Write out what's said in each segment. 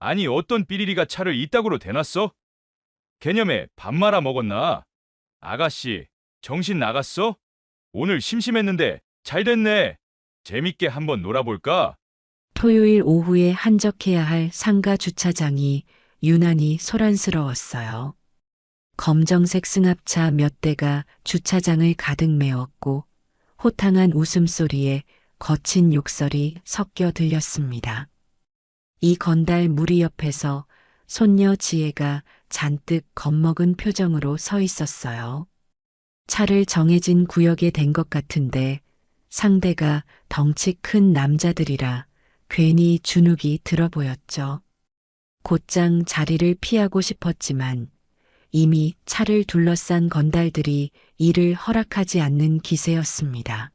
아니 어떤 삐리리가 차를 이따구로 대놨어? 개념에 밥 말아 먹었나? 아가씨, 정신 나갔어? 오늘 심심했는데 잘 됐네. 재밌게 한번 놀아볼까? 토요일 오후에 한적해야 할 상가 주차장이 유난히 소란스러웠어요. 검정색 승합차 몇 대가 주차장을 가득 메웠고 호탕한 웃음소리에 거친 욕설이 섞여 들렸습니다. 이 건달 무리 옆에서 손녀 지혜가 잔뜩 겁먹은 표정으로 서 있었어요. 차를 정해진 구역에 댄 것 같은데 상대가 덩치 큰 남자들이라 괜히 주눅이 들어 보였죠. 곧장 자리를 피하고 싶었지만 이미 차를 둘러싼 건달들이 이를 허락하지 않는 기세였습니다.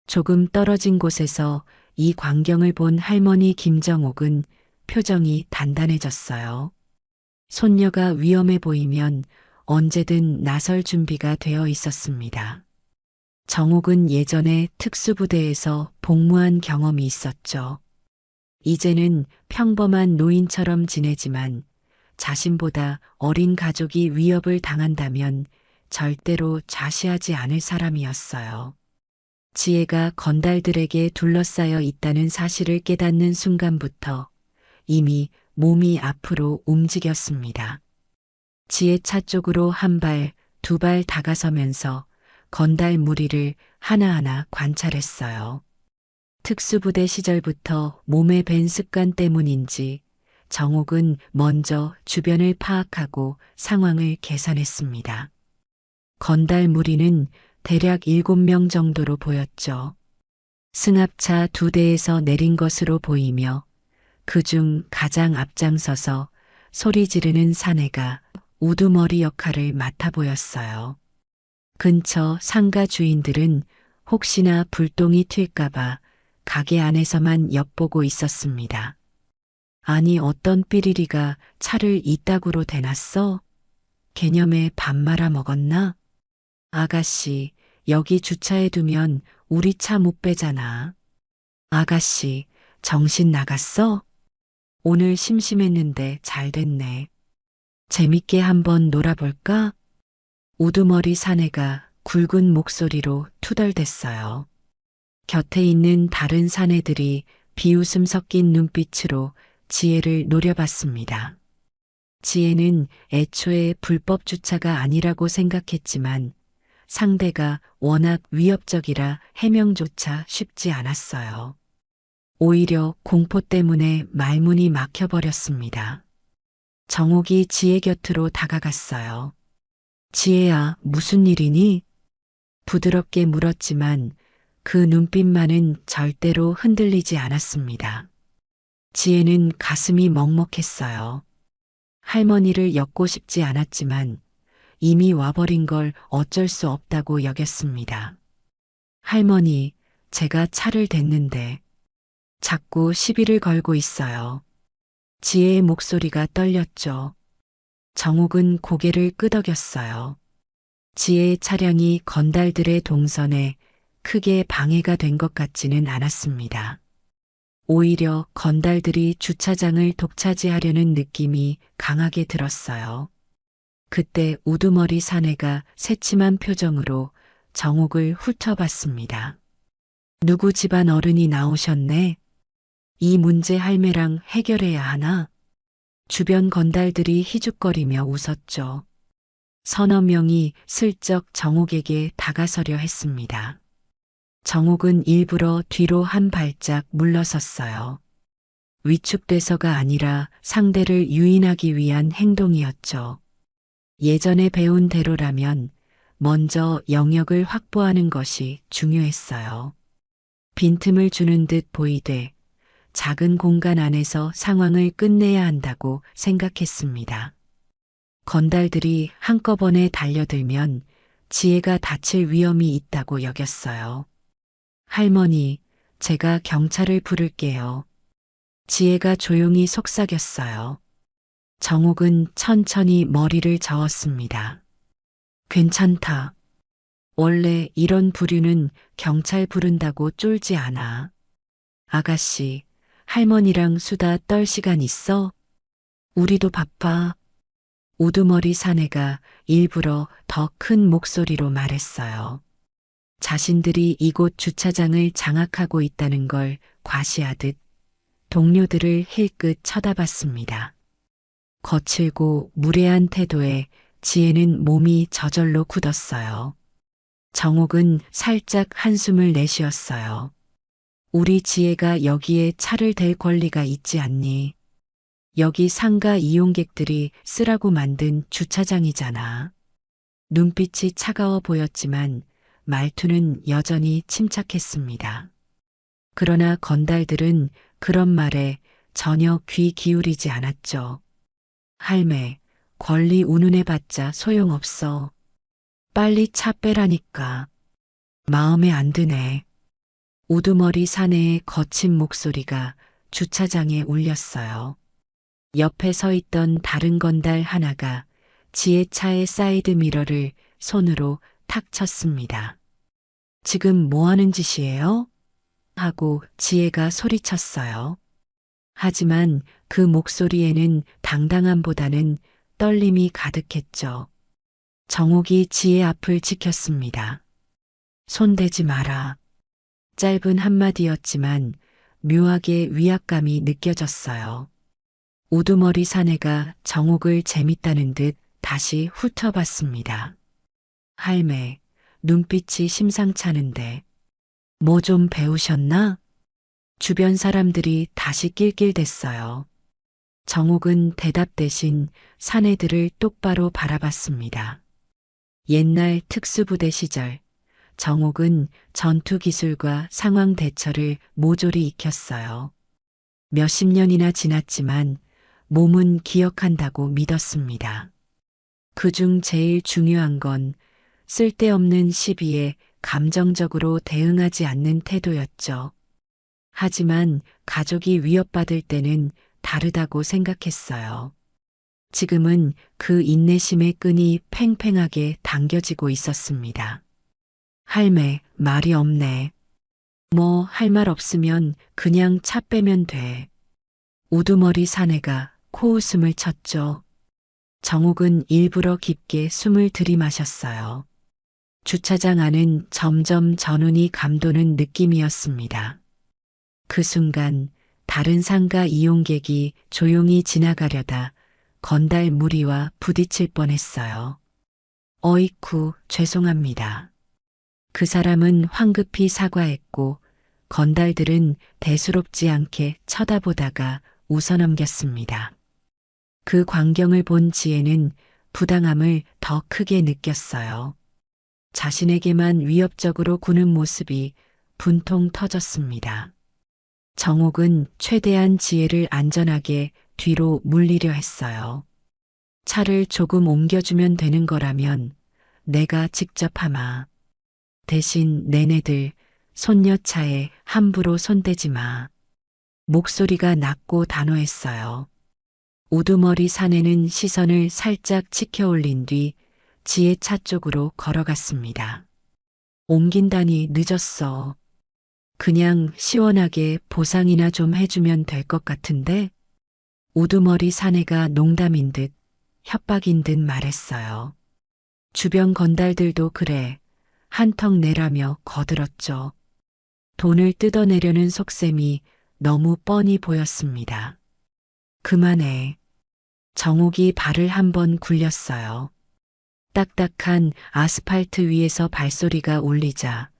조금 떨어진 곳에서 이 광경을 본 할머니 김정옥은 표정이 단단해졌어요. 손녀가 위험해 보이면 언제든 나설 준비가 되어 있었습니다. 정옥은 예전에 특수부대에서 복무한 경험이 있었죠. 이제는 평범한 노인처럼 지내지만 자신보다 어린 가족이 위협을 당한다면 절대로 좌시하지 않을 사람이었어요. 지혜가 건달들에게 둘러싸여 있다는 사실을 깨닫는 순간부터 이미 몸이 앞으로 움직였습니다. 지혜 차 쪽으로 한 발, 두 발 다가서면서 건달 무리를 하나하나 관찰했어요. 특수부대 시절부터 몸에 밴 습관 때문인지 정옥은 먼저 주변을 파악하고 상황을 계산했습니다. 건달 무리는 대략 7명 정도로 보였죠. 승합차 2대에서 내린 것으로 보이며 그중 가장 앞장서서 소리 지르는 사내가 우두머리 역할을 맡아 보였어요. 근처 상가 주인들은 혹시나 불똥이 튈까봐 가게 안에서만 엿보고 있었습니다. 아니 어떤 삐리리가 차를 이따구로 대놨어? 개념에 밥 말아 먹었나? 아가씨, 여기 주차해 두면 우리 차 못 빼잖아. 아가씨, 정신 나갔어? 오늘 심심했는데 잘 됐네. 재밌게 한번 놀아볼까? 우두머리 사내가 굵은 목소리로 투덜댔어요. 곁에 있는 다른 사내들이 비웃음 섞인 눈빛으로 지혜를 노려봤습니다. 지혜는 애초에 불법 주차가 아니라고 생각했지만 상대가 워낙 위협적이라 해명조차 쉽지 않았어요. 오히려 공포 때문에 말문이 막혀버렸습니다. 정옥이 지혜 곁으로 다가갔어요. 지혜야, 무슨 일이니? 부드럽게 물었지만 그 눈빛만은 절대로 흔들리지 않았습니다. 지혜는 가슴이 먹먹했어요. 할머니를 엮고 싶지 않았지만 이미 와버린 걸 어쩔 수 없다고 여겼습니다. 할머니, 제가 차를 댔는데 자꾸 시비를 걸고 있어요. 지혜의 목소리가 떨렸죠. 정옥은 고개를 끄덕였어요. 지혜의 차량이 건달들의 동선에 크게 방해가 된 것 같지는 않았습니다. 오히려 건달들이 주차장을 독차지하려는 느낌이 강하게 들었어요. 그때 우두머리 사내가 새침한 표정으로 정옥을 훑어봤습니다. 누구 집안 어른이 나오셨네? 이 문제 할매랑 해결해야 하나? 주변 건달들이 희죽거리며 웃었죠. 서너 명이 슬쩍 정옥에게 다가서려 했습니다. 정옥은 일부러 뒤로 한 발짝 물러섰어요. 위축돼서가 아니라 상대를 유인하기 위한 행동이었죠. 예전에 배운 대로라면 먼저 영역을 확보하는 것이 중요했어요. 빈틈을 주는 듯 보이되 작은 공간 안에서 상황을 끝내야 한다고 생각했습니다. 건달들이 한꺼번에 달려들면 지혜가 다칠 위험이 있다고 여겼어요. 할머니, 제가 경찰을 부를게요. 지혜가 조용히 속삭였어요. 정옥은 천천히 머리를 저었습니다. 괜찮다. 원래 이런 부류는 경찰 부른다고 쫄지 않아. 아가씨, 할머니랑 수다 떨 시간 있어? 우리도 바빠. 우두머리 사내가 일부러 더 큰 목소리로 말했어요. 자신들이 이곳 주차장을 장악하고 있다는 걸 과시하듯 동료들을 힐끗 쳐다봤습니다. 거칠고 무례한 태도에 지혜는 몸이 저절로 굳었어요. 정옥은 살짝 한숨을 내쉬었어요. 우리 지혜가 여기에 차를 댈 권리가 있지 않니? 여기 상가 이용객들이 쓰라고 만든 주차장이잖아. 눈빛이 차가워 보였지만 말투는 여전히 침착했습니다. 그러나 건달들은 그런 말에 전혀 귀 기울이지 않았죠. 할매, 권리 운운해봤자 소용없어. 빨리 차 빼라니까. 마음에 안 드네. 우두머리 사내의 거친 목소리가 주차장에 울렸어요. 옆에 서 있던 다른 건달 하나가 지혜 차의 사이드 미러를 손으로 탁 쳤습니다. 지금 뭐 하는 짓이에요? 하고 지혜가 소리쳤어요. 하지만 그 목소리에는 당당함보다는 떨림이 가득했죠. 정옥이 지혜 앞을 지켰습니다. 손대지 마라. 짧은 한마디였지만 묘하게 위압감이 느껴졌어요. 우두머리 사내가 정옥을 재밌다는 듯 다시 훑어봤습니다. 할매, 눈빛이 심상찮은데 뭐 좀 배우셨나? 주변 사람들이 다시 낄낄댔어요. 정옥은 대답 대신 사내들을 똑바로 바라봤습니다. 옛날 특수부대 시절 정옥은 전투 기술과 상황 대처를 모조리 익혔어요. 몇십 년이나 지났지만 몸은 기억한다고 믿었습니다. 그중 제일 중요한 건 쓸데없는 시비에 감정적으로 대응하지 않는 태도였죠. 하지만 가족이 위협받을 때는 다르다고 생각했어요. 지금은 그 인내심의 끈이 팽팽하게 당겨지고 있었습니다. 할매, 말이 없네. 뭐 할 말 없으면 그냥 차 빼면 돼. 우두머리 사내가 코웃음을 쳤죠. 정옥은 일부러 깊게 숨을 들이마셨어요. 주차장 안은 점점 전운이 감도는 느낌이었습니다. 그 순간 다른 상가 이용객이 조용히 지나가려다 건달 무리와 부딪힐 뻔했어요. 어이쿠, 죄송합니다. 그 사람은 황급히 사과했고 건달들은 대수롭지 않게 쳐다보다가 웃어넘겼습니다. 그 광경을 본 지혜는 부당함을 더 크게 느꼈어요. 자신에게만 위협적으로 구는 모습이 분통 터졌습니다. 정옥은 최대한 지혜를 안전하게 뒤로 물리려 했어요. 차를 조금 옮겨주면 되는 거라면 내가 직접 하마. 대신 내내들 손녀 차에 함부로 손대지 마. 목소리가 낮고 단호했어요. 우두머리 사내는 시선을 살짝 치켜 올린 뒤 지혜 차 쪽으로 걸어갔습니다. 옮긴다니 늦었어. 그냥 시원하게 보상이나 좀 해주면 될 것 같은데? 우두머리 사내가 농담인 듯 협박인 듯 말했어요. 주변 건달들도 그래. 한턱 내라며 거들었죠. 돈을 뜯어내려는 속셈이 너무 뻔히 보였습니다. 그만해. 정옥이 발을 한번 굴렸어요. 딱딱한 아스팔트 위에서 발소리가 울리자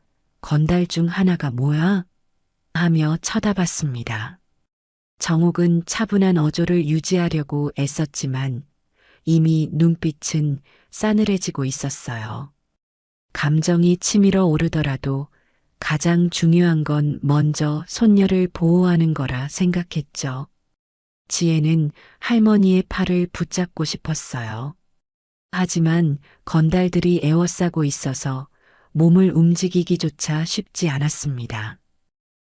건달 중 하나가 뭐야? 하며 쳐다봤습니다. 정옥은 차분한 어조를 유지하려고 애썼지만 이미 눈빛은 싸늘해지고 있었어요. 감정이 치밀어 오르더라도 가장 중요한 건 먼저 손녀를 보호하는 거라 생각했죠. 지혜는 할머니의 팔을 붙잡고 싶었어요. 하지만 건달들이 에워싸고 있어서 몸을 움직이기조차 쉽지 않았습니다.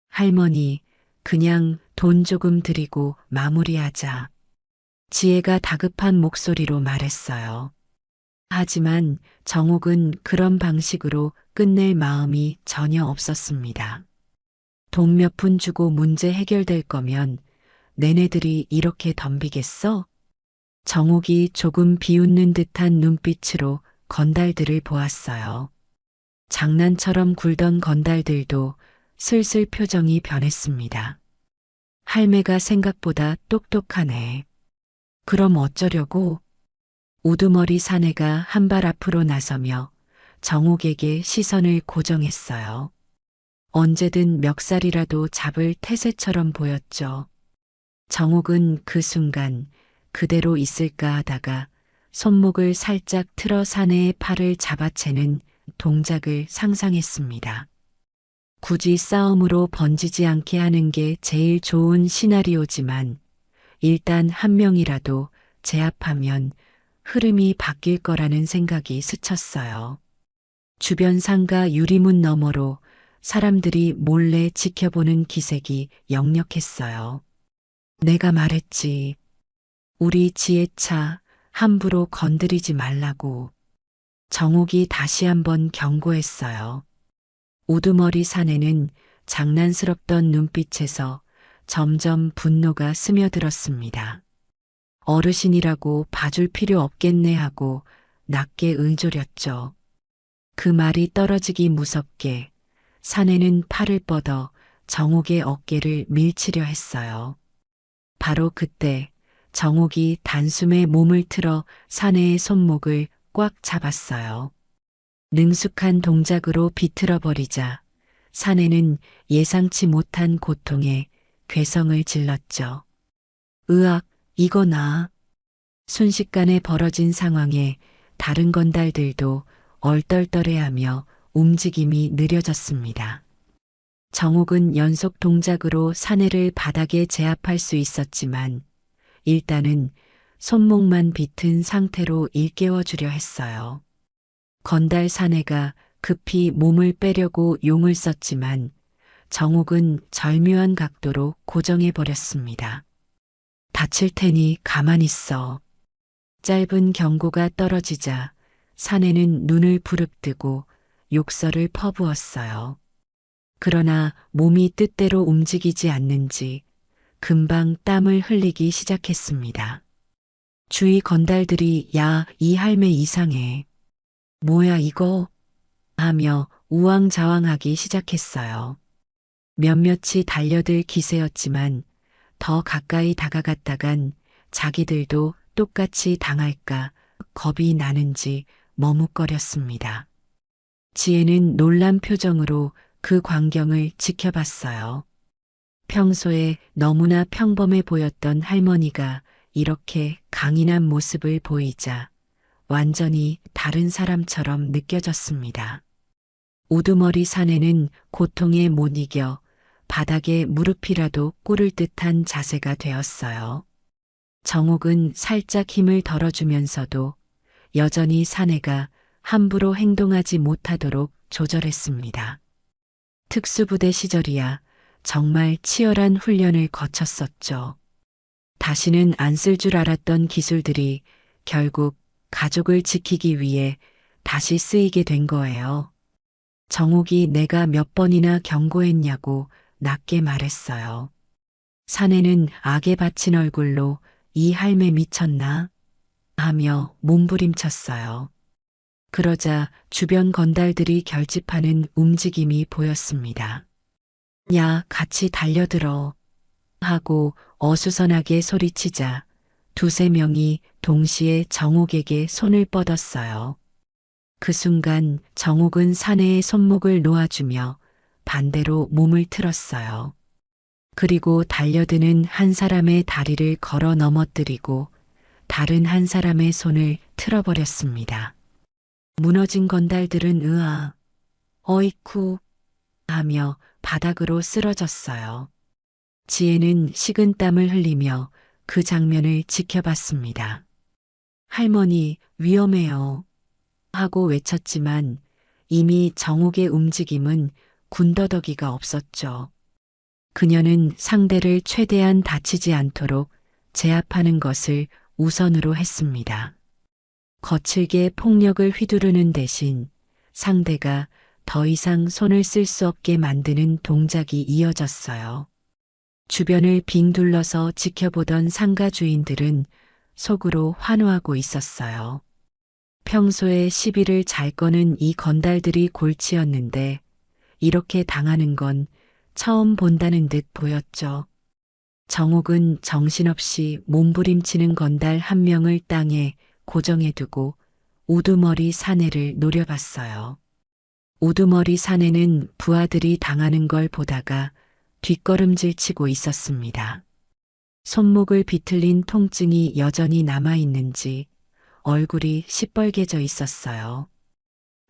할머니, 그냥 돈 조금 드리고 마무리하자. 지혜가 다급한 목소리로 말했어요. 하지만 정옥은 그런 방식으로 끝낼 마음이 전혀 없었습니다. 돈 몇 푼 주고 문제 해결될 거면 내네들이 이렇게 덤비겠어? 정옥이 조금 비웃는 듯한 눈빛으로 건달들을 보았어요. 장난처럼 굴던 건달들도 슬슬 표정이 변했습니다. 할매가 생각보다 똑똑하네. 그럼 어쩌려고? 우두머리 사내가 한 발 앞으로 나서며 정옥에게 시선을 고정했어요. 언제든 멱살이라도 잡을 태세처럼 보였죠. 정옥은 그 순간 그대로 있을까 하다가 손목을 살짝 틀어 사내의 팔을 잡아채는 동작을 상상했습니다. 굳이 싸움으로 번지지 않게 하는 게 제일 좋은 시나리오지만 일단 한 명이라도 제압하면 흐름이 바뀔 거라는 생각이 스쳤어요. 주변 상가 유리문 너머로 사람들이 몰래 지켜보는 기색이 역력했어요. 내가 말했지. 우리 지혜차 함부로 건드리지 말라고. 정옥이 다시 한번 경고했어요. 우두머리 사내는 장난스럽던 눈빛에서 점점 분노가 스며들었습니다. 어르신이라고 봐줄 필요 없겠네 하고 낮게 응조렸죠. 그 말이 떨어지기 무섭게 사내는 팔을 뻗어 정옥의 어깨를 밀치려 했어요. 바로 그때 정옥이 단숨에 몸을 틀어 사내의 손목을 꽉 잡았어요. 능숙한 동작으로 비틀어 버리자 사내는 예상치 못한 고통에 괴성을 질렀죠. 으악, 이거나. 순식간에 벌어진 상황에 다른 건달들도 얼떨떨해하며 움직임이 느려졌습니다. 정옥은 연속 동작으로 사내를 바닥에 제압할 수 있었지만 일단은 손목만 비튼 상태로 일깨워주려 했어요. 건달 사내가 급히 몸을 빼려고 용을 썼지만 정옥은 절묘한 각도로 고정해버렸습니다. 다칠 테니 가만히 있어. 짧은 경고가 떨어지자 사내는 눈을 부릅뜨고 욕설을 퍼부었어요. 그러나 몸이 뜻대로 움직이지 않는지 금방 땀을 흘리기 시작했습니다. 주위 건달들이 야, 이 할매 이상해. 뭐야 이거? 하며 우왕좌왕하기 시작했어요. 몇몇이 달려들 기세였지만 더 가까이 다가갔다간 자기들도 똑같이 당할까 겁이 나는지 머뭇거렸습니다. 지혜는 놀란 표정으로 그 광경을 지켜봤어요. 평소에 너무나 평범해 보였던 할머니가 이렇게 강인한 모습을 보이자 완전히 다른 사람처럼 느껴졌습니다. 우두머리 사내는 고통에 못 이겨 바닥에 무릎이라도 꿇을 듯한 자세가 되었어요. 정옥은 살짝 힘을 덜어주면서도 여전히 사내가 함부로 행동하지 못하도록 조절했습니다. 특수부대 시절이야 정말 치열한 훈련을 거쳤었죠. 다시는 안 쓸 줄 알았던 기술들이 결국 가족을 지키기 위해 다시 쓰이게 된 거예요. 정옥이 내가 몇 번이나 경고했냐고 낮게 말했어요. 사내는 악에 받친 얼굴로 이 할매 미쳤나? 하며 몸부림쳤어요. 그러자 주변 건달들이 결집하는 움직임이 보였습니다. 야, 같이 달려들어. 하고 어수선하게 소리치자 두세 명이 동시에 정옥에게 손을 뻗었어요. 그 순간 정옥은 사내의 손목을 놓아주며 반대로 몸을 틀었어요. 그리고 달려드는 한 사람의 다리를 걸어 넘어뜨리고 다른 한 사람의 손을 틀어버렸습니다. 무너진 건달들은 으아, 어이쿠 하며 바닥으로 쓰러졌어요. 지혜는 식은땀을 흘리며 그 장면을 지켜봤습니다. 할머니, 위험해요. 하고 외쳤지만 이미 정옥의 움직임은 군더더기가 없었죠. 그녀는 상대를 최대한 다치지 않도록 제압하는 것을 우선으로 했습니다. 거칠게 폭력을 휘두르는 대신 상대가 더 이상 손을 쓸 수 없게 만드는 동작이 이어졌어요. 주변을 빙 둘러서 지켜보던 상가 주인들은 속으로 환호하고 있었어요. 평소에 시비를 잘 거는 이 건달들이 골치였는데 이렇게 당하는 건 처음 본다는 듯 보였죠. 정옥은 정신없이 몸부림치는 건달 한 명을 땅에 고정해두고 우두머리 사내를 노려봤어요. 우두머리 사내는 부하들이 당하는 걸 보다가 뒷걸음질 치고 있었습니다. 손목을 비틀린 통증이 여전히 남아있는지 얼굴이 시뻘개져 있었어요.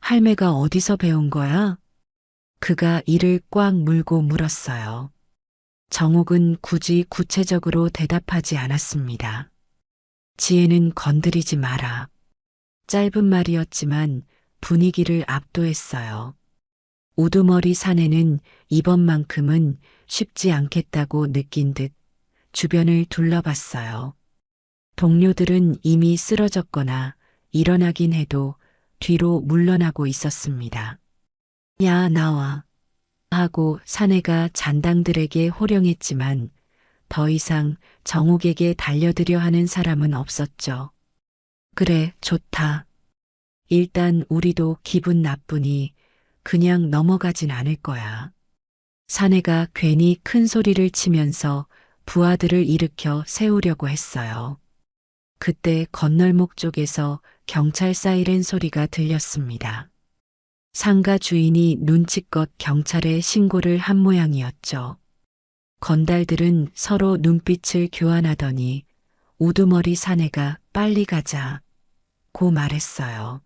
할매가 어디서 배운 거야? 그가 이를 꽉 물고 물었어요. 정옥은 굳이 구체적으로 대답하지 않았습니다. 지혜는 건드리지 마라. 짧은 말이었지만 분위기를 압도했어요. 우두머리 사내는 이번만큼은 쉽지 않겠다고 느낀 듯 주변을 둘러봤어요. 동료들은 이미 쓰러졌거나 일어나긴 해도 뒤로 물러나고 있었습니다. 야, 나와. 하고 사내가 잔당들에게 호령했지만 더 이상 정옥에게 달려들여 하는 사람은 없었죠. 그래, 좋다. 일단 우리도 기분 나쁘니 그냥 넘어가진 않을 거야. 사내가 괜히 큰 소리를 치면서 부하들을 일으켜 세우려고 했어요. 그때 건널목 쪽에서 경찰 사이렌 소리가 들렸습니다. 상가 주인이 눈치껏 경찰에 신고를 한 모양이었죠. 건달들은 서로 눈빛을 교환하더니 우두머리 사내가 빨리 가자 고 말했어요.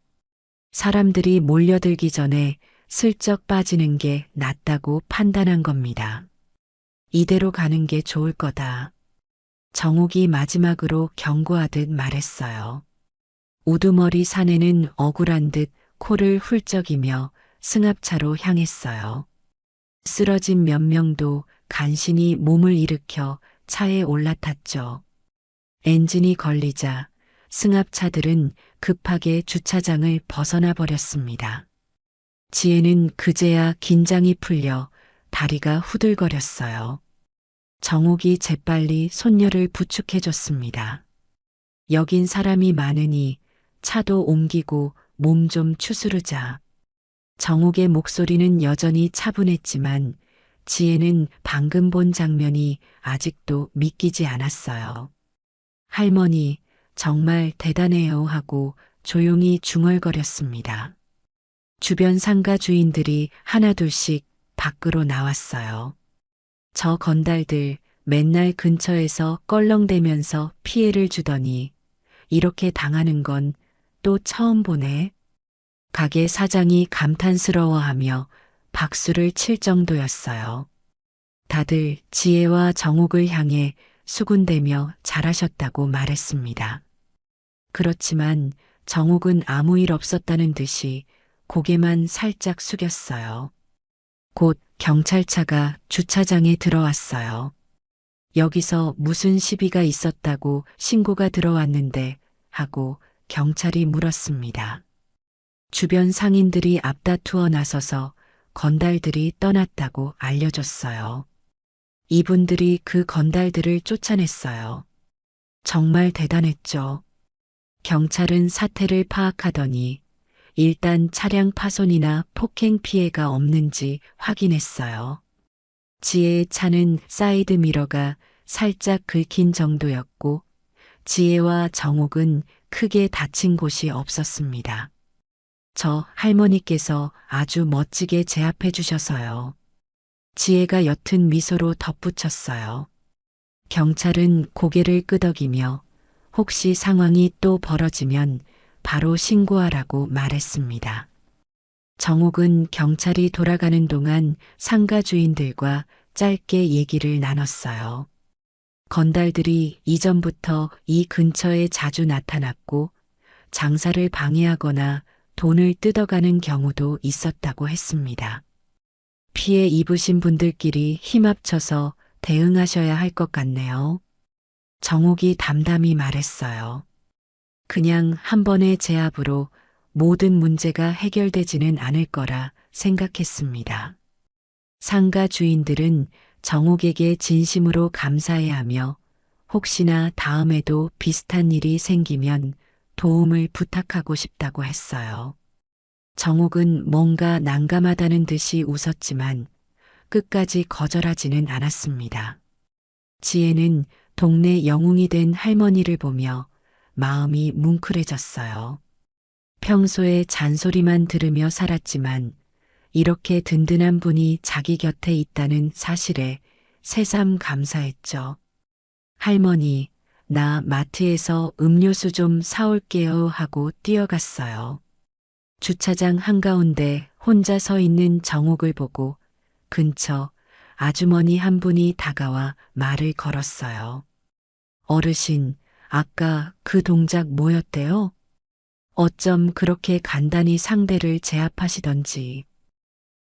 사람들이 몰려들기 전에 슬쩍 빠지는 게 낫다고 판단한 겁니다. 이대로 가는 게 좋을 거다. 정옥이 마지막으로 경고하듯 말했어요. 우두머리 사내는 억울한 듯 코를 훌쩍이며 승합차로 향했어요. 쓰러진 몇 명도 간신히 몸을 일으켜 차에 올라탔죠. 엔진이 걸리자 승합차들은 급하게 주차장을 벗어나 버렸습니다. 지혜는 그제야 긴장이 풀려 다리가 후들거렸어요. 정옥이 재빨리 손녀를 부축해줬습니다. 여긴 사람이 많으니 차도 옮기고 몸 좀 추스르자. 정옥의 목소리는 여전히 차분했지만 지혜는 방금 본 장면이 아직도 믿기지 않았어요. 할머니, 정말 대단해요 하고 조용히 중얼거렸습니다. 주변 상가 주인들이 하나둘씩 밖으로 나왔어요. 저 건달들 맨날 근처에서 껄렁대면서 피해를 주더니 이렇게 당하는 건 또 처음 보네. 가게 사장이 감탄스러워하며 박수를 칠 정도였어요. 다들 지혜와 정옥을 향해 수군대며 잘하셨다고 말했습니다. 그렇지만 정옥은 아무 일 없었다는 듯이 고개만 살짝 숙였어요. 곧 경찰차가 주차장에 들어왔어요. 여기서 무슨 시비가 있었다고 신고가 들어왔는데 하고 경찰이 물었습니다. 주변 상인들이 앞다투어 나서서 건달들이 떠났다고 알려줬어요. 이분들이 그 건달들을 쫓아냈어요. 정말 대단했죠. 경찰은 사태를 파악하더니 일단 차량 파손이나 폭행 피해가 없는지 확인했어요. 지혜의 차는 사이드 미러가 살짝 긁힌 정도였고 지혜와 정옥은 크게 다친 곳이 없었습니다. 저 할머니께서 아주 멋지게 제압해 주셔서요. 지혜가 옅은 미소로 덧붙였어요. 경찰은 고개를 끄덕이며 혹시 상황이 또 벌어지면 바로 신고하라고 말했습니다. 정옥은 경찰이 돌아가는 동안 상가 주인들과 짧게 얘기를 나눴어요. 건달들이 이전부터 이 근처에 자주 나타났고 장사를 방해하거나 돈을 뜯어가는 경우도 있었다고 했습니다. 피해 입으신 분들끼리 힘합쳐서 대응하셔야 할 것 같네요. 정옥이 담담히 말했어요. 그냥 한 번의 제압으로 모든 문제가 해결되지는 않을 거라 생각했습니다. 상가 주인들은 정옥에게 진심으로 감사해하며 혹시나 다음에도 비슷한 일이 생기면 도움을 부탁하고 싶다고 했어요. 정옥은 뭔가 난감하다는 듯이 웃었지만 끝까지 거절하지는 않았습니다. 지혜는 동네 영웅이 된 할머니를 보며 마음이 뭉클해졌어요. 평소에 잔소리만 들으며 살았지만 이렇게 든든한 분이 자기 곁에 있다는 사실에 새삼 감사했죠. 할머니, 나 마트에서 음료수 좀 사올게요 하고 뛰어갔어요. 주차장 한가운데 혼자 서 있는 정옥을 보고 근처 아주머니 한 분이 다가와 말을 걸었어요. 어르신, 아까 그 동작 뭐였대요? 어쩜 그렇게 간단히 상대를 제압하시던지.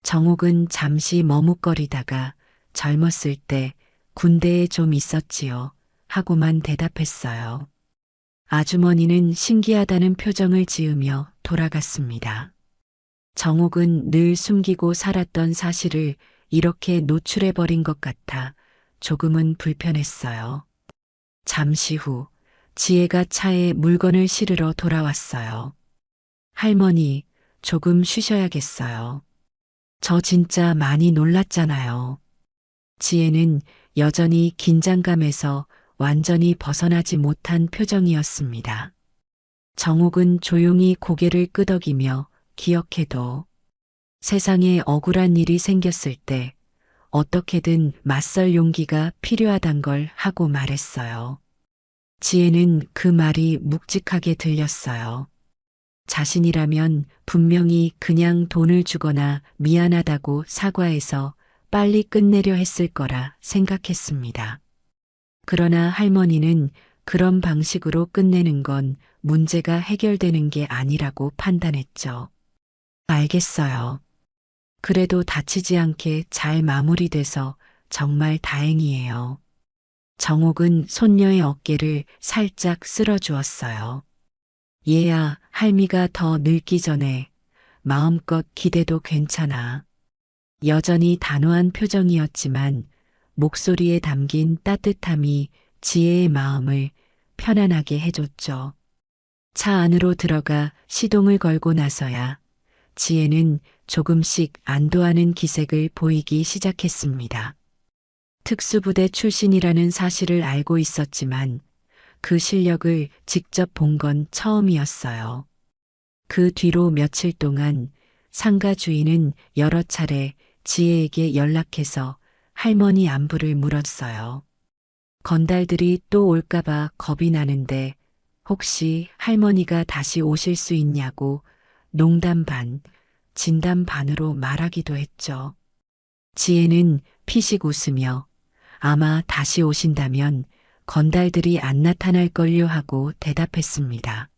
정옥은 잠시 머뭇거리다가 젊었을 때 군대에 좀 있었지요. 하고만 대답했어요. 아주머니는 신기하다는 표정을 지으며 돌아갔습니다. 정옥은 늘 숨기고 살았던 사실을 이렇게 노출해버린 것 같아 조금은 불편했어요. 잠시 후 지혜가 차에 물건을 실으러 돌아왔어요. 할머니, 조금 쉬셔야겠어요. 저 진짜 많이 놀랐잖아요. 지혜는 여전히 긴장감에서 완전히 벗어나지 못한 표정이었습니다. 정옥은 조용히 고개를 끄덕이며 기억해도 세상에 억울한 일이 생겼을 때 어떻게든 맞설 용기가 필요하단 걸 하고 말했어요. 지혜는 그 말이 묵직하게 들렸어요. 자신이라면 분명히 그냥 돈을 주거나 미안하다고 사과해서 빨리 끝내려 했을 거라 생각했습니다. 그러나 할머니는 그런 방식으로 끝내는 건 문제가 해결되는 게 아니라고 판단했죠. 알겠어요. 그래도 다치지 않게 잘 마무리돼서 정말 다행이에요. 정옥은 손녀의 어깨를 살짝 쓸어주었어요. 얘야, 할미가 더 늙기 전에 마음껏 기대도 괜찮아. 여전히 단호한 표정이었지만 목소리에 담긴 따뜻함이 지혜의 마음을 편안하게 해줬죠. 차 안으로 들어가 시동을 걸고 나서야 지혜는 조금씩 안도하는 기색을 보이기 시작했습니다. 특수부대 출신이라는 사실을 알고 있었지만 그 실력을 직접 본 건 처음이었어요. 그 뒤로 며칠 동안 상가 주인은 여러 차례 지혜에게 연락해서 할머니 안부를 물었어요. 건달들이 또 올까봐 겁이 나는데 혹시 할머니가 다시 오실 수 있냐고 농담 반, 진담 반으로 말하기도 했죠. 지혜는 피식 웃으며 아마 다시 오신다면 건달들이 안 나타날걸요 하고 대답했습니다.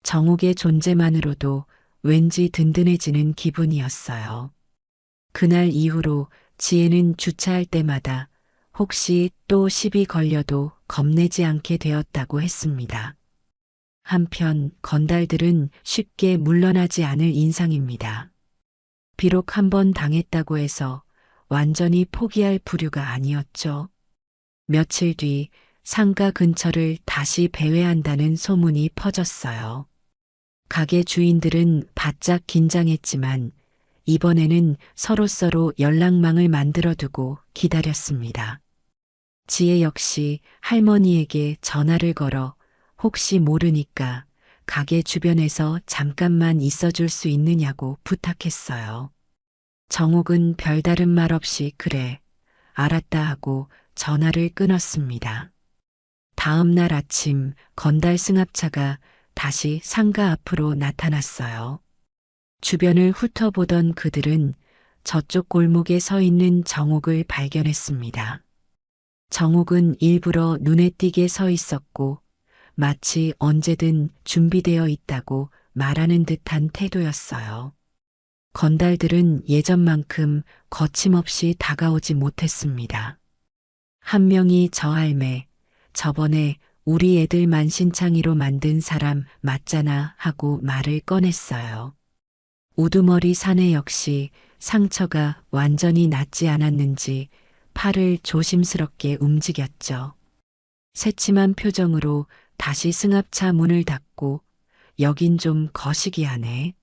정옥의 존재만으로도 왠지 든든해지는 기분이었어요. 그날 이후로 지혜는 주차할 때마다 혹시 또 시비 걸려도 겁내지 않게 되었다고 했습니다. 한편 건달들은 쉽게 물러나지 않을 인상입니다. 비록 한 번 당했다고 해서 완전히 포기할 부류가 아니었죠. 며칠 뒤 상가 근처를 다시 배회한다는 소문이 퍼졌어요. 가게 주인들은 바짝 긴장했지만 이번에는 서로서로 연락망을 만들어두고 기다렸습니다. 지혜 역시 할머니에게 전화를 걸어 혹시 모르니까 가게 주변에서 잠깐만 있어줄 수 있느냐고 부탁했어요. 정옥은 별다른 말 없이 그래, 알았다 하고 전화를 끊었습니다. 다음 날 아침 건달 승합차가 다시 상가 앞으로 나타났어요. 주변을 훑어보던 그들은 저쪽 골목에 서 있는 정옥을 발견했습니다. 정옥은 일부러 눈에 띄게 서 있었고 마치 언제든 준비되어 있다고 말하는 듯한 태도였어요. 건달들은 예전만큼 거침없이 다가오지 못했습니다. 한 명이 저 할매, 저번에 우리 애들 만신창이로 만든 사람 맞잖아 하고 말을 꺼냈어요. 우두머리 사내 역시 상처가 완전히 낫지 않았는지 팔을 조심스럽게 움직였죠. 새침한 표정으로 다시 승합차 문을 닫고 여긴 좀 거시기하네.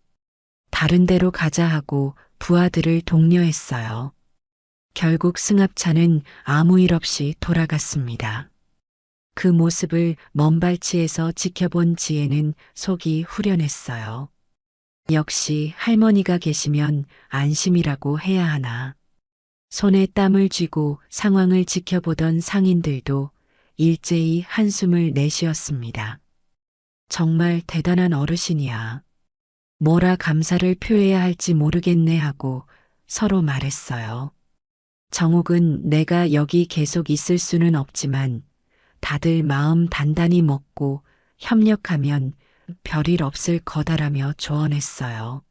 다른 데로 가자 하고 부하들을 독려했어요. 결국 승합차는 아무 일 없이 돌아갔습니다. 그 모습을 먼 발치에서 지켜본 지혜는 속이 후련했어요. 역시 할머니가 계시면 안심이라고 해야 하나. 손에 땀을 쥐고 상황을 지켜보던 상인들도 일제히 한숨을 내쉬었습니다. 정말 대단한 어르신이야. 뭐라 감사를 표해야 할지 모르겠네 하고 서로 말했어요. 정옥은 내가 여기 계속 있을 수는 없지만 다들 마음 단단히 먹고 협력하면 별일 없을 거다라며 조언했어요.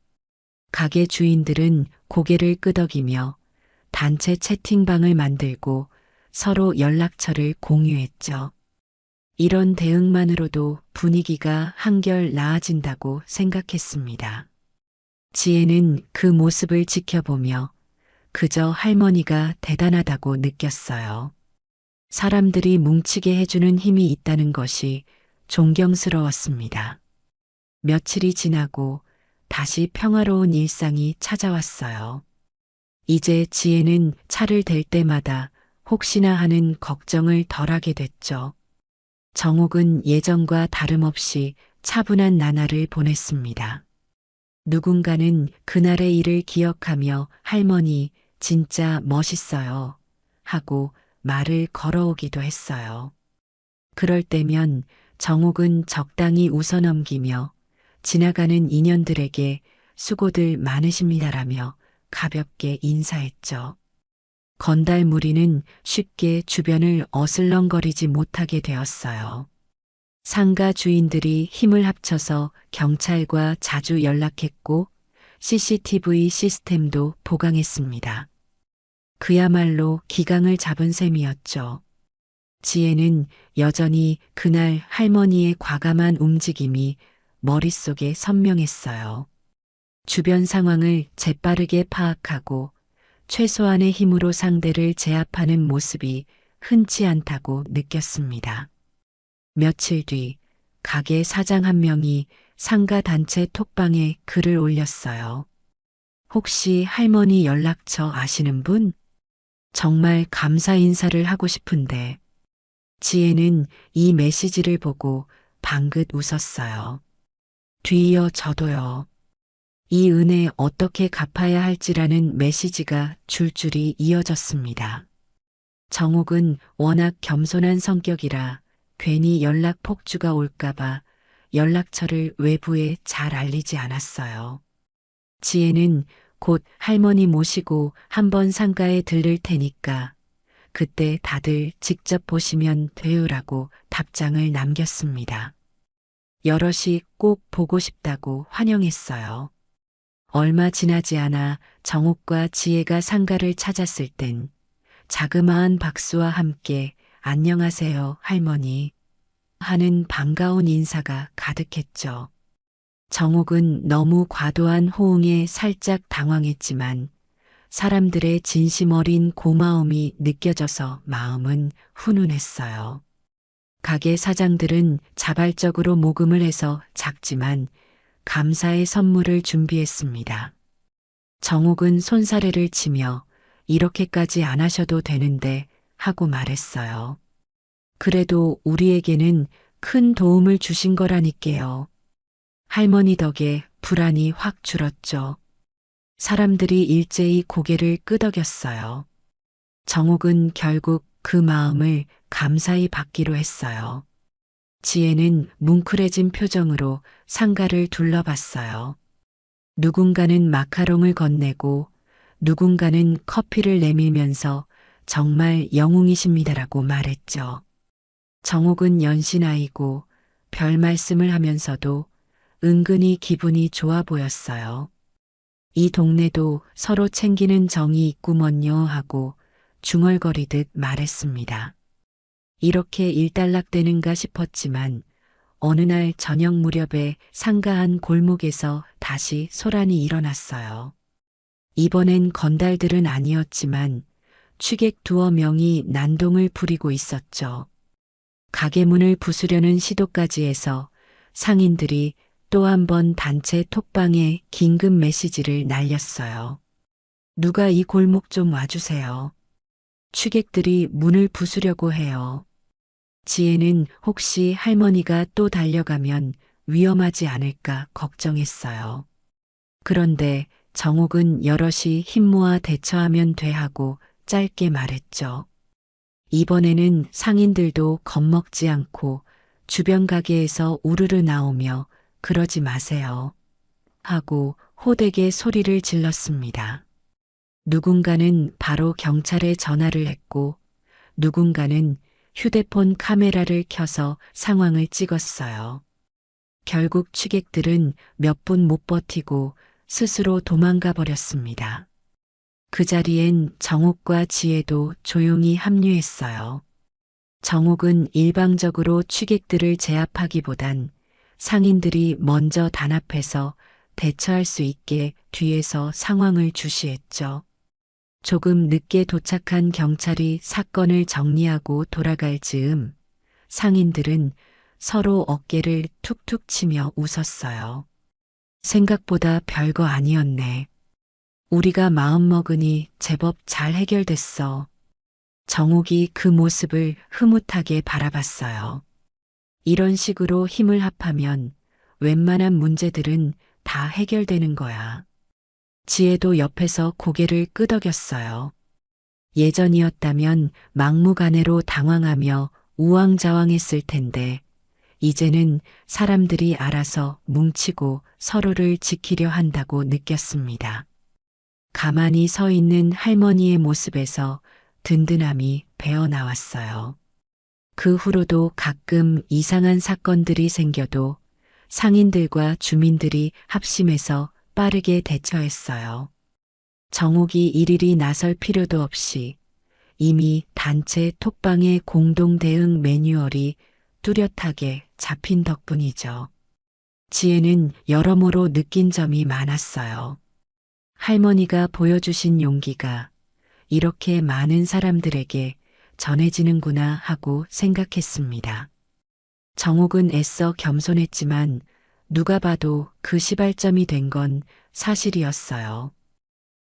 가게 주인들은 고개를 끄덕이며 단체 채팅방을 만들고 서로 연락처를 공유했죠. 이런 대응만으로도 분위기가 한결 나아진다고 생각했습니다. 지혜는 그 모습을 지켜보며 그저 할머니가 대단하다고 느꼈어요. 사람들이 뭉치게 해주는 힘이 있다는 것이 존경스러웠습니다. 며칠이 지나고 다시 평화로운 일상이 찾아왔어요. 이제 지혜는 차를 댈 때마다 혹시나 하는 걱정을 덜하게 됐죠. 정옥은 예전과 다름없이 차분한 나날을 보냈습니다. 누군가는 그날의 일을 기억하며 할머니 진짜 멋있어요 하고 말을 걸어오기도 했어요. 그럴 때면 정옥은 적당히 웃어넘기며 지나가는 인연들에게 수고들 많으십니다라며 가볍게 인사했죠. 건달무리는 쉽게 주변을 어슬렁거리지 못하게 되었어요. 상가 주인들이 힘을 합쳐서 경찰과 자주 연락했고 CCTV 시스템도 보강했습니다. 그야말로 기강을 잡은 셈이었죠. 지혜는 여전히 그날 할머니의 과감한 움직임이 머릿속에 선명했어요. 주변 상황을 재빠르게 파악하고 최소한의 힘으로 상대를 제압하는 모습이 흔치 않다고 느꼈습니다. 며칠 뒤 가게 사장 한 명이 상가 단체 톡방에 글을 올렸어요. 혹시 할머니 연락처 아시는 분? 정말 감사 인사를 하고 싶은데. 지혜는 이 메시지를 보고 방긋 웃었어요. 뒤이어 저도요. 이 은혜 어떻게 갚아야 할지라는 메시지가 줄줄이 이어졌습니다. 정옥은 워낙 겸손한 성격이라 괜히 연락 폭주가 올까봐 연락처를 외부에 잘 알리지 않았어요. 지혜는 곧 할머니 모시고 한번 상가에 들를 테니까 그때 다들 직접 보시면 돼요라고 답장을 남겼습니다. 여럿이 꼭 보고 싶다고 환영했어요. 얼마 지나지 않아 정옥과 지혜가 상가를 찾았을 땐 자그마한 박수와 함께 안녕하세요 할머니 하는 반가운 인사가 가득했죠. 정옥은 너무 과도한 호응에 살짝 당황했지만 사람들의 진심 어린 고마움이 느껴져서 마음은 훈훈했어요. 가게 사장들은 자발적으로 모금을 해서 작지만 감사의 선물을 준비했습니다. 정옥은 손사래를 치며 이렇게까지 안 하셔도 되는데 하고 말했어요. 그래도 우리에게는 큰 도움을 주신 거라니까요. 할머니 덕에 불안이 확 줄었죠. 사람들이 일제히 고개를 끄덕였어요. 정옥은 결국 그 마음을 감사히 받기로 했어요. 지혜는 뭉클해진 표정으로 상가를 둘러봤어요. 누군가는 마카롱을 건네고 누군가는 커피를 내밀면서 정말 영웅이십니다라고 말했죠. 정옥은 연신아이고 별 말씀을 하면서도 은근히 기분이 좋아 보였어요. 이 동네도 서로 챙기는 정이 있구먼요 하고 중얼거리듯 말했습니다. 이렇게 일단락되는가 싶었지만 어느 날 저녁 무렵에 상가 한 골목에서 다시 소란이 일어났어요. 이번엔 건달들은 아니었지만 취객 두어 명이 난동을 부리고 있었죠. 가게 문을 부수려는 시도까지 해서 상인들이 또 한 번 단체 톡방에 긴급 메시지를 날렸어요. 누가 이 골목 좀 와주세요. 취객들이 문을 부수려고 해요. 지혜는 혹시 할머니가 또 달려가면 위험하지 않을까 걱정했어요. 그런데 정옥은 여럿이 힘 모아 대처하면 돼 하고 짧게 말했죠. 이번에는 상인들도 겁먹지 않고 주변 가게에서 우르르 나오며 그러지 마세요. 하고 호되게 소리를 질렀습니다. 누군가는 바로 경찰에 전화를 했고 누군가는 휴대폰 카메라를 켜서 상황을 찍었어요. 결국 취객들은 몇 분 못 버티고 스스로 도망가 버렸습니다. 그 자리엔 정옥과 지혜도 조용히 합류했어요. 정옥은 일방적으로 취객들을 제압하기보단 상인들이 먼저 단합해서 대처할 수 있게 뒤에서 상황을 주시했죠. 조금 늦게 도착한 경찰이 사건을 정리하고 돌아갈 즈음 상인들은 서로 어깨를 툭툭 치며 웃었어요. 생각보다 별거 아니었네. 우리가 마음먹으니 제법 잘 해결됐어. 정옥이 그 모습을 흐뭇하게 바라봤어요. 이런 식으로 힘을 합하면 웬만한 문제들은 다 해결되는 거야. 지혜도 옆에서 고개를 끄덕였어요. 예전이었다면 막무가내로 당황하며 우왕좌왕했을 텐데 이제는 사람들이 알아서 뭉치고 서로를 지키려 한다고 느꼈습니다. 가만히 서 있는 할머니의 모습에서 든든함이 배어 나왔어요. 그 후로도 가끔 이상한 사건들이 생겨도 상인들과 주민들이 합심해서 빠르게 대처했어요. 정옥이 일일이 나설 필요도 없이 이미 단체 톡방의 공동 대응 매뉴얼이 뚜렷하게 잡힌 덕분이죠. 지혜는 여러모로 느낀 점이 많았어요. 할머니가 보여주신 용기가 이렇게 많은 사람들에게 전해지는구나 하고 생각했습니다. 정옥은 애써 겸손했지만 누가 봐도 그 시발점이 된 건 사실이었어요.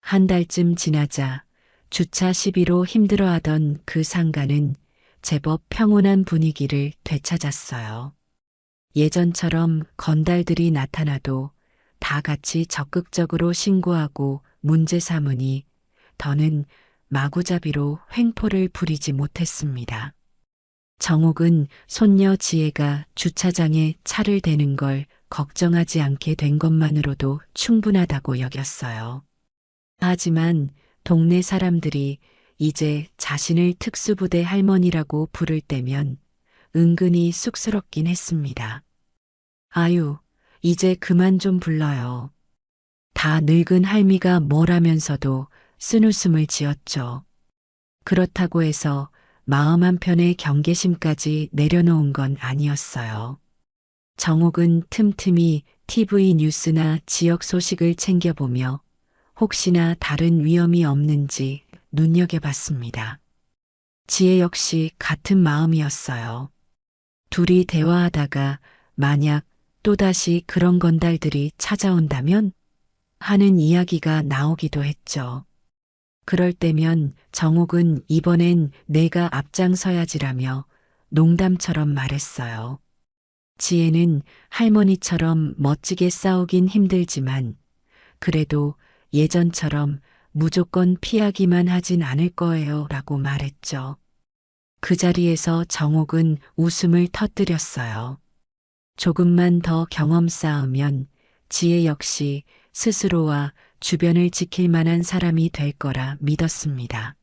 한 달쯤 지나자 주차 시비로 힘들어하던 그 상가는 제법 평온한 분위기를 되찾았어요. 예전처럼 건달들이 나타나도 다 같이 적극적으로 신고하고 문제 삼으니 더는 마구잡이로 횡포를 부리지 못했습니다. 정옥은 손녀 지혜가 주차장에 차를 대는 걸 걱정하지 않게 된 것만으로도 충분하다고 여겼어요. 하지만 동네 사람들이 이제 자신을 특수부대 할머니라고 부를 때면 은근히 쑥스럽긴 했습니다. 아유, 이제 그만 좀 불러요. 다 늙은 할미가 뭐라면서도 쓴웃음을 지었죠. 그렇다고 해서 마음 한편의 경계심까지 내려놓은 건 아니었어요. 정옥은 틈틈이 TV 뉴스나 지역 소식을 챙겨보며 혹시나 다른 위험이 없는지 눈여겨봤습니다. 지혜 역시 같은 마음이었어요. 둘이 대화하다가 만약 또다시 그런 건달들이 찾아온다면 하는 이야기가 나오기도 했죠. 그럴 때면 정옥은 이번엔 내가 앞장서야지라며 농담처럼 말했어요. 지혜는 할머니처럼 멋지게 싸우긴 힘들지만 그래도 예전처럼 무조건 피하기만 하진 않을 거예요 라고 말했죠. 그 자리에서 정옥은 웃음을 터뜨렸어요. 조금만 더 경험 쌓으면 지혜 역시 스스로와 주변을 지킬 만한 사람이 될 거라 믿었습니다.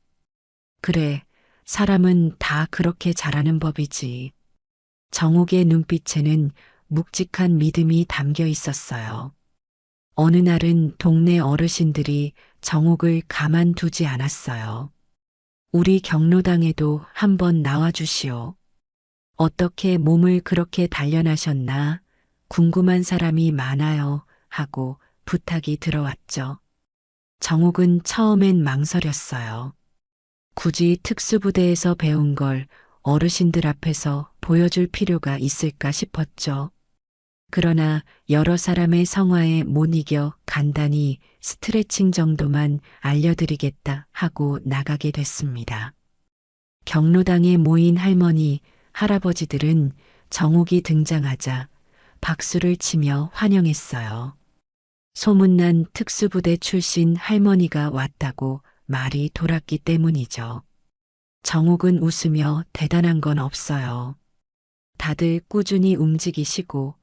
그래, 사람은 다 그렇게 자라는 법이지. 정옥의 눈빛에는 묵직한 믿음이 담겨 있었어요. 어느 날은 동네 어르신들이 정옥을 가만두지 않았어요. 우리 경로당에도 한번 나와주시오. 어떻게 몸을 그렇게 단련하셨나 궁금한 사람이 많아요 하고 부탁이 들어왔죠. 정옥은 처음엔 망설였어요. 굳이 특수부대에서 배운 걸 어르신들 앞에서 보여줄 필요가 있을까 싶었죠. 그러나 여러 사람의 성화에 못 이겨 간단히 스트레칭 정도만 알려드리겠다 하고 나가게 됐습니다. 경로당에 모인 할머니, 할아버지들은 정옥이 등장하자 박수를 치며 환영했어요. 소문난 특수부대 출신 할머니가 왔다고 말이 돌았기 때문이죠. 정옥은 웃으며 대단한 건 없어요. 다들 꾸준히 움직이시고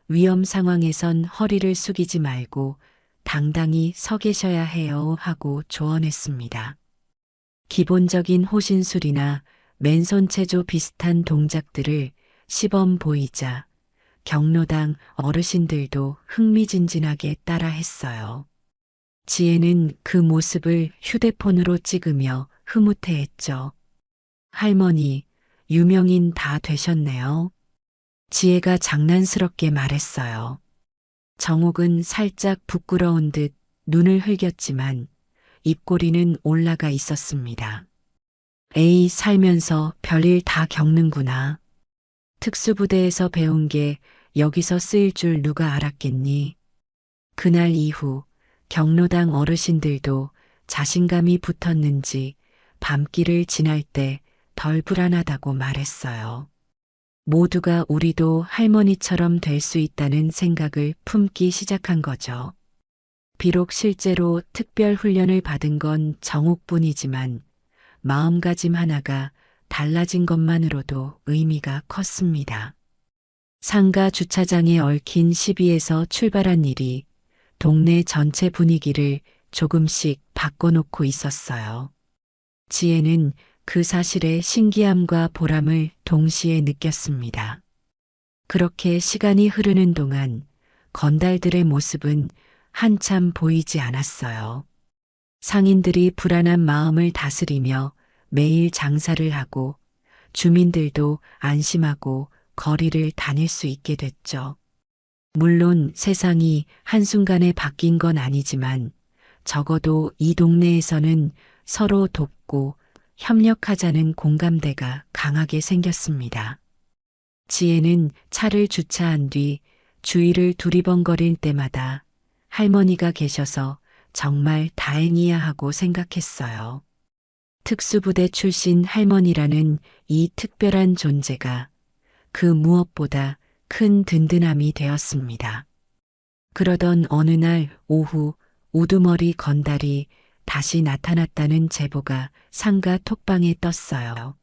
위험 상황에선 허리를 숙이지 말고 당당히 서 계셔야 해요 하고 조언했습니다. 기본적인 호신술이나 맨손 체조 비슷한 동작들을 시범 보이자 경로당 어르신들도 흥미진진하게 따라 했어요. 지혜는 그 모습을 휴대폰으로 찍으며 흐뭇해했죠. 할머니, 유명인 다 되셨네요. 지혜가 장난스럽게 말했어요. 정옥은 살짝 부끄러운 듯 눈을 흘겼지만 입꼬리는 올라가 있었습니다. 에이, 살면서 별일 다 겪는구나. 특수부대에서 배운 게 여기서 쓰일 줄 누가 알았겠니? 그날 이후 경로당 어르신들도 자신감이 붙었는지 밤길을 지날 때 덜 불안하다고 말했어요. 모두가 우리도 할머니처럼 될 수 있다는 생각을 품기 시작한 거죠. 비록 실제로 특별 훈련을 받은 건 정옥뿐이지만 마음가짐 하나가 달라진 것만으로도 의미가 컸습니다. 상가 주차장에 얽힌 시비에서 출발한 일이 동네 전체 분위기를 조금씩 바꿔놓고 있었어요. 지혜는 그 사실의 신기함과 보람을 동시에 느꼈습니다. 그렇게 시간이 흐르는 동안 건달들의 모습은 한참 보이지 않았어요. 상인들이 불안한 마음을 다스리며 매일 장사를 하고 주민들도 안심하고 거리를 다닐 수 있게 됐죠. 물론 세상이 한순간에 바뀐 건 아니지만 적어도 이 동네에서는 서로 돕고 협력하자는 공감대가 강하게 생겼습니다. 지혜는 차를 주차한 뒤 주위를 두리번거릴 때마다 할머니가 계셔서 정말 다행이야 하고 생각했어요. 특수부대 출신 할머니라는 이 특별한 존재가 그 무엇보다 큰 든든함이 되었습니다. 그러던 어느 날 오후 우두머리 건달이 다시 나타났다는 제보가 상가 톡방에 떴어요.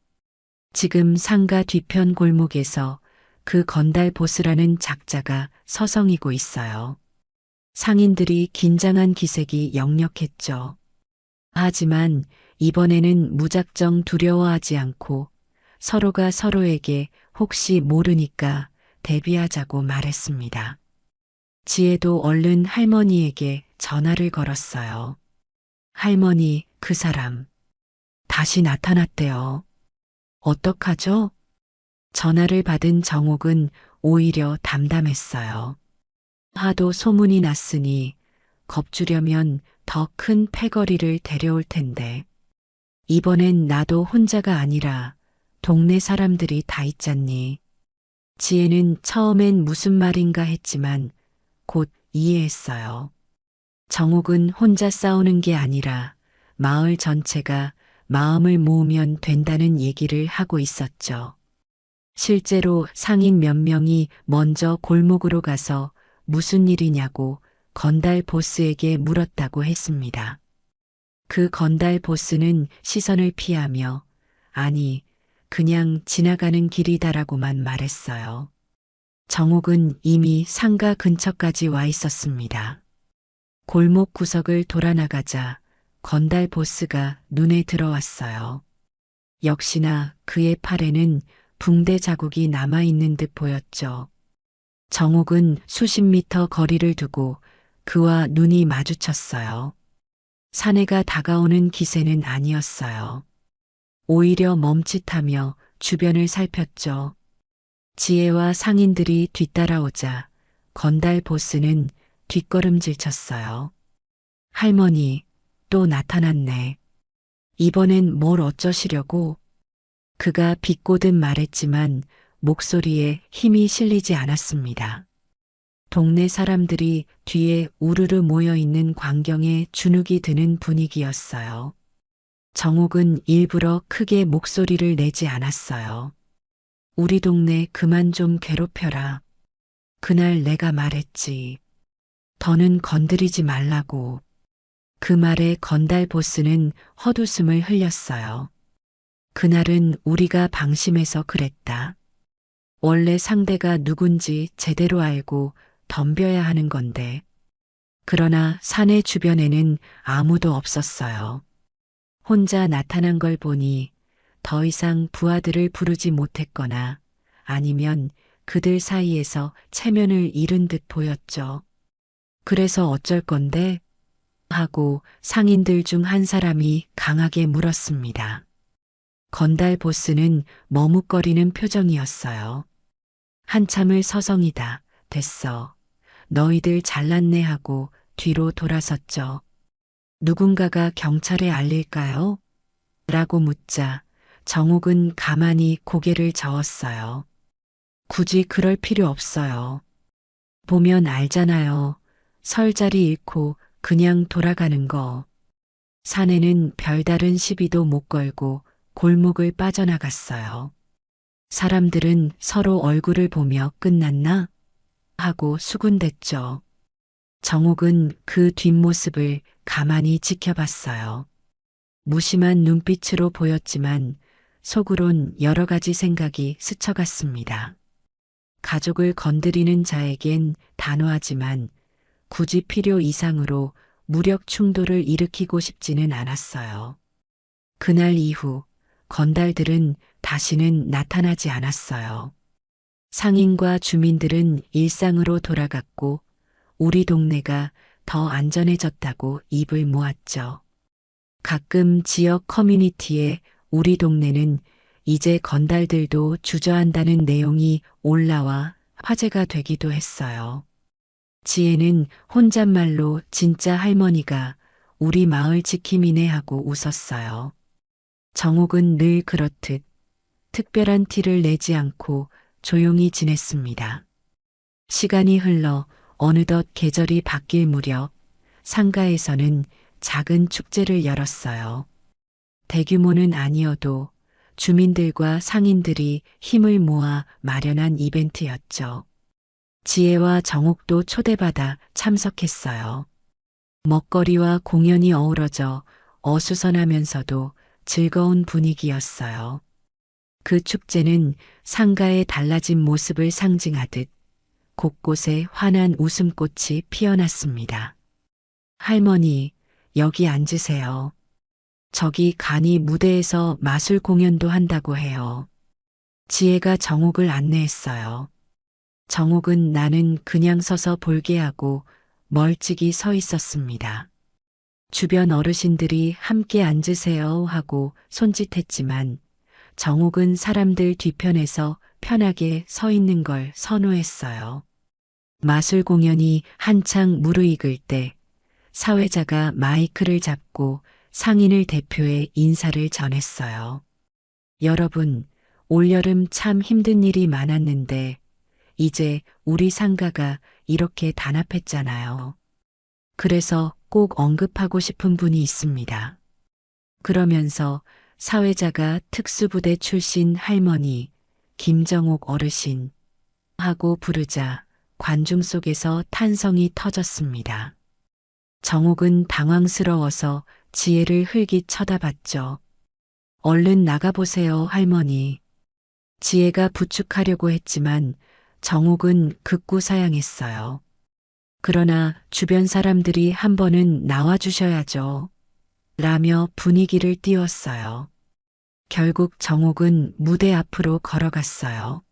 지금 상가 뒤편 골목에서 그 건달 보스라는 작자가 서성이고 있어요. 상인들이 긴장한 기색이 역력했죠. 하지만 이번에는 무작정 두려워하지 않고 서로가 서로에게 혹시 모르니까 대비하자고 말했습니다. 지혜도 얼른 할머니에게 전화를 걸었어요. 할머니, 그 사람 다시 나타났대요. 어떡하죠? 전화를 받은 정옥은 오히려 담담했어요. 하도 소문이 났으니 겁주려면 더 큰 패거리를 데려올 텐데. 이번엔 나도 혼자가 아니라 동네 사람들이 다 있잖니. 지혜는 처음엔 무슨 말인가 했지만 곧 이해했어요. 정옥은 혼자 싸우는 게 아니라 마을 전체가 마음을 모으면 된다는 얘기를 하고 있었죠. 실제로 상인 몇 명이 먼저 골목으로 가서 무슨 일이냐고 건달 보스에게 물었다고 했습니다. 그 건달 보스는 시선을 피하며 아니, 그냥 지나가는 길이다라고만 말했어요. 정옥은 이미 상가 근처까지 와 있었습니다. 골목 구석을 돌아 나가자 건달 보스가 눈에 들어왔어요. 역시나 그의 팔에는 붕대 자국이 남아있는 듯 보였죠. 정옥은 수십 미터 거리를 두고 그와 눈이 마주쳤어요. 사내가 다가오는 기세는 아니었어요. 오히려 멈칫하며 주변을 살폈죠. 지혜와 상인들이 뒤따라오자 건달 보스는 뒷걸음질 쳤어요. 할머니, 또 나타났네. 이번엔 뭘 어쩌시려고? 그가 비꼬듯 말했지만 목소리에 힘이 실리지 않았습니다. 동네 사람들이 뒤에 우르르 모여 있는 광경에 주눅이 드는 분위기였어요. 정옥은 일부러 크게 목소리를 내지 않았어요. 우리 동네 그만 좀 괴롭혀라. 그날 내가 말했지. 더는 건드리지 말라고. 그 말에 건달 보스는 헛웃음을 흘렸어요. 그날은 우리가 방심해서 그랬다. 원래 상대가 누군지 제대로 알고 덤벼야 하는 건데. 그러나 사내 주변에는 아무도 없었어요. 혼자 나타난 걸 보니 더 이상 부하들을 부르지 못했거나 아니면 그들 사이에서 체면을 잃은 듯 보였죠. 그래서 어쩔 건데? 하고 상인들 중 한 사람이 강하게 물었습니다. 건달 보스는 머뭇거리는 표정이었어요. 한참을 서성이다. 됐어. 너희들 잘났네 하고 뒤로 돌아섰죠. 누군가가 경찰에 알릴까요? 라고 묻자 정옥은 가만히 고개를 저었어요. 굳이 그럴 필요 없어요. 보면 알잖아요. 설 자리 잃고 그냥 돌아가는 거. 사내는 별다른 시비도 못 걸고 골목을 빠져나갔어요. 사람들은 서로 얼굴을 보며 끝났나? 하고 수군댔죠. 정옥은 그 뒷모습을 가만히 지켜봤어요. 무심한 눈빛으로 보였지만 속으론 여러 가지 생각이 스쳐갔습니다. 가족을 건드리는 자에겐 단호하지만 굳이 필요 이상으로 무력 충돌을 일으키고 싶지는 않았어요. 그날 이후 건달들은 다시는 나타나지 않았어요. 상인과 주민들은 일상으로 돌아갔고 우리 동네가 더 안전해졌다고 입을 모았죠. 가끔 지역 커뮤니티에 우리 동네는 이제 건달들도 주저한다는 내용이 올라와 화제가 되기도 했어요. 지혜는 혼잣말로 진짜 할머니가 우리 마을 지킴이네 하고 웃었어요. 정옥은 늘 그렇듯 특별한 티를 내지 않고 조용히 지냈습니다. 시간이 흘러 어느덧 계절이 바뀔 무렵 상가에서는 작은 축제를 열었어요. 대규모는 아니어도 주민들과 상인들이 힘을 모아 마련한 이벤트였죠. 지혜와 정옥도 초대받아 참석했어요. 먹거리와 공연이 어우러져 어수선하면서도 즐거운 분위기였어요. 그 축제는 상가의 달라진 모습을 상징하듯 곳곳에 환한 웃음꽃이 피어났습니다. 할머니, 여기 앉으세요. 저기 간이 무대에서 마술 공연도 한다고 해요. 지혜가 정옥을 안내했어요. 정옥은 나는 그냥 서서 볼게 하고 멀찍이 서 있었습니다. 주변 어르신들이 함께 앉으세요 하고 손짓했지만 정옥은 사람들 뒤편에서 편하게 서 있는 걸 선호했어요. 마술 공연이 한창 무르익을 때 사회자가 마이크를 잡고 상인을 대표해 인사를 전했어요. 여러분, 올여름 참 힘든 일이 많았는데 이제 우리 상가가 이렇게 단합했잖아요. 그래서 꼭 언급하고 싶은 분이 있습니다. 그러면서 사회자가 특수부대 출신 할머니 김정옥 어르신 하고 부르자 관중 속에서 탄성이 터졌습니다. 정옥은 당황스러워서 지혜를 흘깃 쳐다봤죠. 얼른 나가보세요, 할머니. 지혜가 부축하려고 했지만 정옥은 극구 사양했어요. 그러나 주변 사람들이 한 번은 나와주셔야죠. 라며 분위기를 띄웠어요. 결국 정옥은 무대 앞으로 걸어갔어요.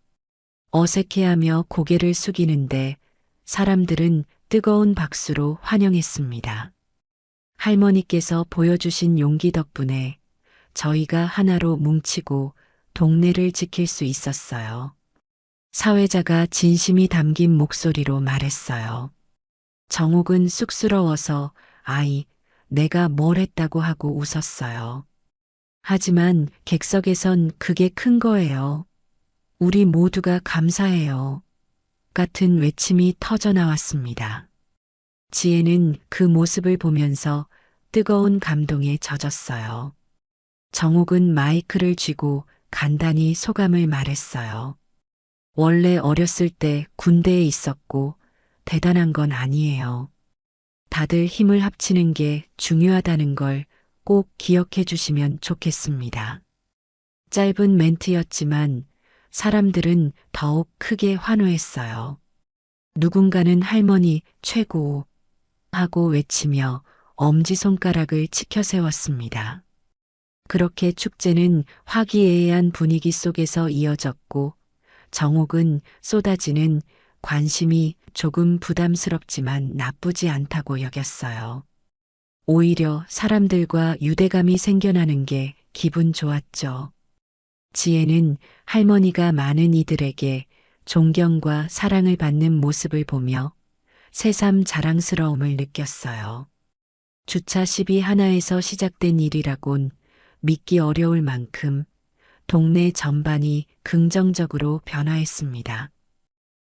어색해하며 고개를 숙이는데 사람들은 뜨거운 박수로 환영했습니다. 할머니께서 보여주신 용기 덕분에 저희가 하나로 뭉치고 동네를 지킬 수 있었어요. 사회자가 진심이 담긴 목소리로 말했어요. 정옥은 쑥스러워서 아이, 내가 뭘 했다고 하고 웃었어요. 하지만 객석에선 그게 큰 거예요. 우리 모두가 감사해요. 같은 외침이 터져 나왔습니다. 지혜는 그 모습을 보면서 뜨거운 감동에 젖었어요. 정옥은 마이크를 쥐고 간단히 소감을 말했어요. 원래 어렸을 때 군대에 있었고 대단한 건 아니에요. 다들 힘을 합치는 게 중요하다는 걸 꼭 기억해 주시면 좋겠습니다. 짧은 멘트였지만 사람들은 더욱 크게 환호했어요. 누군가는 할머니 최고 하고 외치며 엄지손가락을 치켜 세웠습니다. 그렇게 축제는 화기애애한 분위기 속에서 이어졌고 정옥은 쏟아지는 관심이 조금 부담스럽지만 나쁘지 않다고 여겼어요. 오히려 사람들과 유대감이 생겨나는 게 기분 좋았죠. 지혜는 할머니가 많은 이들에게 존경과 사랑을 받는 모습을 보며 새삼 자랑스러움을 느꼈어요. 주차 시비 하나에서 시작된 일이라곤 믿기 어려울 만큼 동네 전반이 긍정적으로 변화했습니다.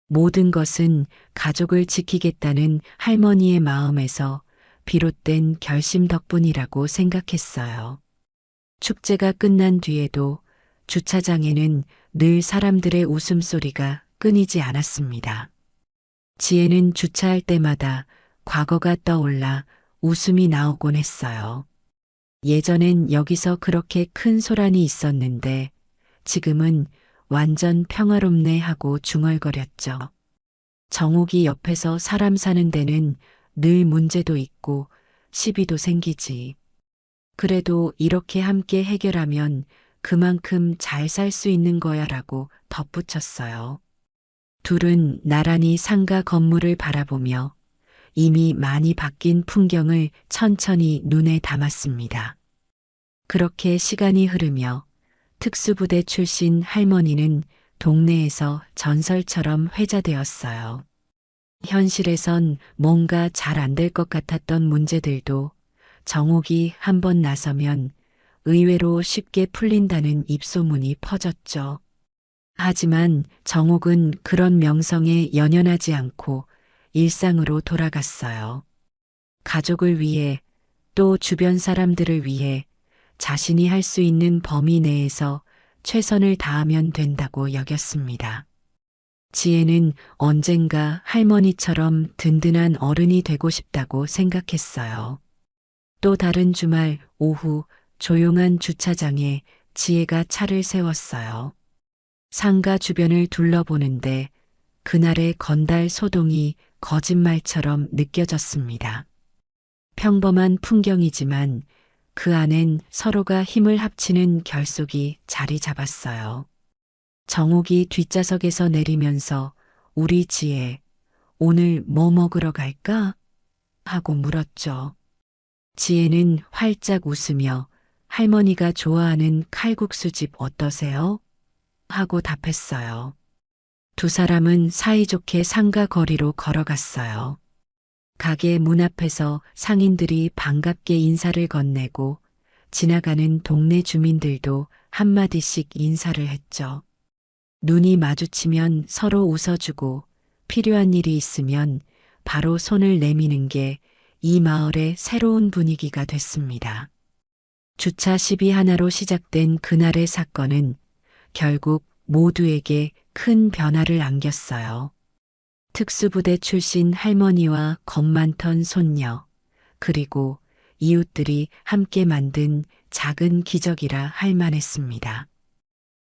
모든 것은 가족을 지키겠다는 할머니의 마음에서 비롯된 결심 덕분이라고 생각했어요. 축제가 끝난 뒤에도 주차장에는 늘 사람들의 웃음소리가 끊이지 않았습니다. 지혜는 주차할 때마다 과거가 떠올라 웃음이 나오곤 했어요. 예전엔 여기서 그렇게 큰 소란이 있었는데 지금은 완전 평화롭네 하고 중얼거렸죠. 정옥이 옆에서 사람 사는 데는 늘 문제도 있고 시비도 생기지. 그래도 이렇게 함께 해결하면 그만큼 잘 살 수 있는 거야 라고 덧붙였어요. 둘은 나란히 상가 건물을 바라보며 이미 많이 바뀐 풍경을 천천히 눈에 담았습니다. 그렇게 시간이 흐르며 특수부대 출신 할머니는 동네에서 전설처럼 회자되었어요. 현실에선 뭔가 잘 안 될 것 같았던 문제들도 정옥이 한번 나서면 의외로 쉽게 풀린다는 입소문이 퍼졌죠. 하지만 정옥은 그런 명성에 연연하지 않고 일상으로 돌아갔어요. 가족을 위해 또 주변 사람들을 위해 자신이 할 수 있는 범위 내에서 최선을 다하면 된다고 여겼습니다. 지혜는 언젠가 할머니처럼 든든한 어른이 되고 싶다고 생각했어요. 또 다른 주말 오후 조용한 주차장에 지혜가 차를 세웠어요. 상가 주변을 둘러보는데 그날의 건달 소동이 거짓말처럼 느껴졌습니다. 평범한 풍경이지만 그 안엔 서로가 힘을 합치는 결속이 자리 잡았어요. 정옥이 뒷좌석에서 내리면서 우리 지혜, 오늘 뭐 먹으러 갈까? 하고 물었죠. 지혜는 활짝 웃으며 할머니가 좋아하는 칼국수집 어떠세요? 하고 답했어요. 두 사람은 사이좋게 상가 거리로 걸어갔어요. 가게 문 앞에서 상인들이 반갑게 인사를 건네고 지나가는 동네 주민들도 한마디씩 인사를 했죠. 눈이 마주치면 서로 웃어주고 필요한 일이 있으면 바로 손을 내미는 게 이 마을의 새로운 분위기가 됐습니다. 주차 시비 하나로 시작된 그날의 사건은 결국 모두에게 큰 변화를 안겼어요. 특수부대 출신 할머니와 겁 많던 손녀, 그리고 이웃들이 함께 만든 작은 기적이라 할 만했습니다.